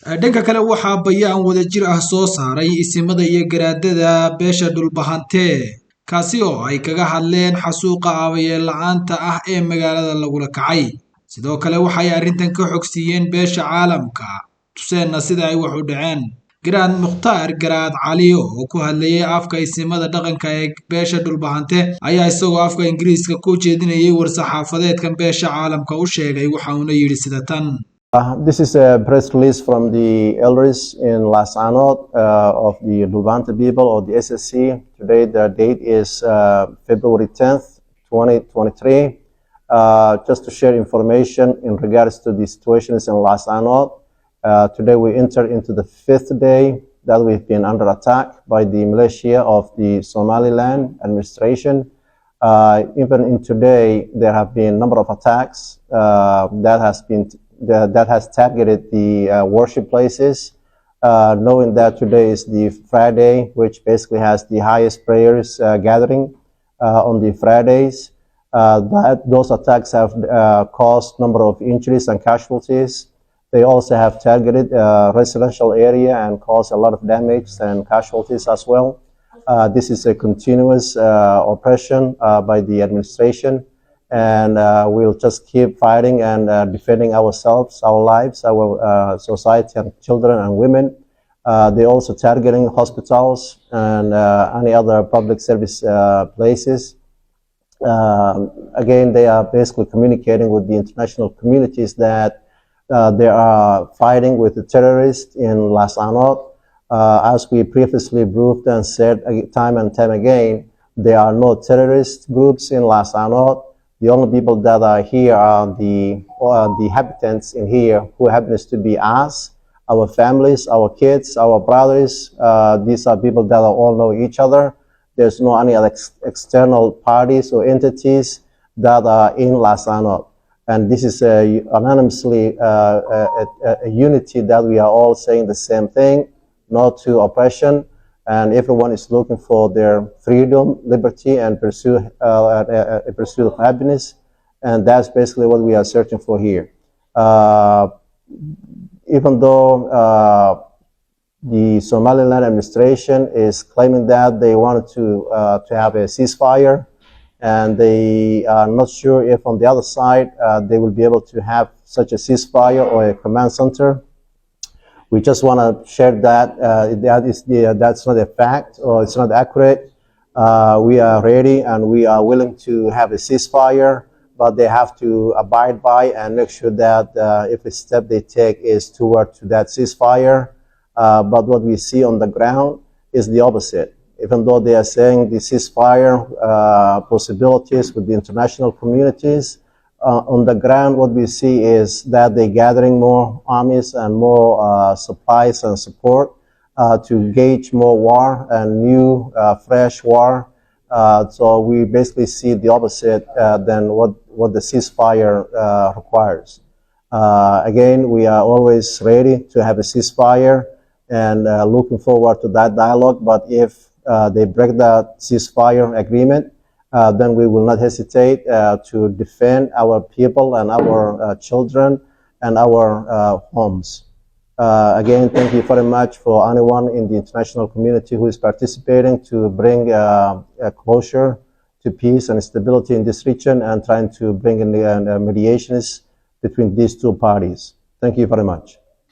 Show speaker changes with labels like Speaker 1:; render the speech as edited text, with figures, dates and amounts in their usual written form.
Speaker 1: dhanka kale waxaa bayaan wadajir ah soo saaray isimada iyo garaadada beesha dhulbahante kaasi oo ay kaga hadleen xasuuqa aabayeel la'aanta ah ee magaalada lagula kacay sidoo kale waxay arrintan ka xogsiiyeen beesha caalamka tuseenna sida ay wax u dhaceen garaad mukhtaar garaad cali oo ku hadlayay afka isimada dhaqanka ee beesha dhulbahante ayaa isagoo afka ingiriiska ku jeedinayay war-saxaafadeedkan beesha caalamka u sheegay waxa uuna yidhi sida tan.
Speaker 2: This is a press release from the elders in Laascaano of the Dhulbahante people or the SSC. Today the date is February 10th, 2023. Just to share information in regards to the situations in Laascaano. Today we enter into the 5th day that we've been under attack by the militia of the Somaliland administration. Even in today there have been a number of attacks that has targeted the worship places, knowing that today is the Friday, which basically has the highest prayers gathering on the Fridays. Those attacks have caused a number of injuries and casualties. They also have targeted residential area and caused a lot of damage and casualties as well. This is a continuous oppression by the administration. And we'll just keep fighting and defending ourselves, our lives, our society and children and women. They're also targeting hospitals and any other public service places. Again, they are basically communicating with the international communities that they are fighting with the terrorists in Laascaano. As we previously proved and said time and time again, there are no terrorist groups in Laascaano. The only people that are here are the inhabitants in here who happens to be us, our families, our kids, our brothers. These are people that all know each other. There's no any other external parties or entities that are in Laascaano. And this is anonymously a unity that we are all saying the same thing, no to oppression. And everyone is looking for their freedom, liberty, and pursuit of happiness. And that's basically what we are searching for here. Even though the Somaliland administration is claiming that they wanted to have a ceasefire, and they are not sure if on the other side they will be able to have such a ceasefire or a command center. We just want to share that that's not a fact or it's not accurate. We are ready and we are willing to have a ceasefire, but they have to abide by and make sure that if a step they take is toward to that ceasefire. But what we see on the ground is the opposite. Even though they are saying the ceasefire possibilities with the international communities, on the ground, what we see is that they're gathering more armies and more supplies and support to gauge more war and new, fresh war. So we basically see the opposite than what the ceasefire requires. Again, we are always ready to have a ceasefire and looking forward to that dialogue. But if they break that ceasefire agreement, then we will not hesitate to defend our people and our children and our homes. Again, thank you very much for anyone in the international community who is participating to bring a closure to peace and stability in this region and trying to bring in the mediations between these two parties. Thank you very much.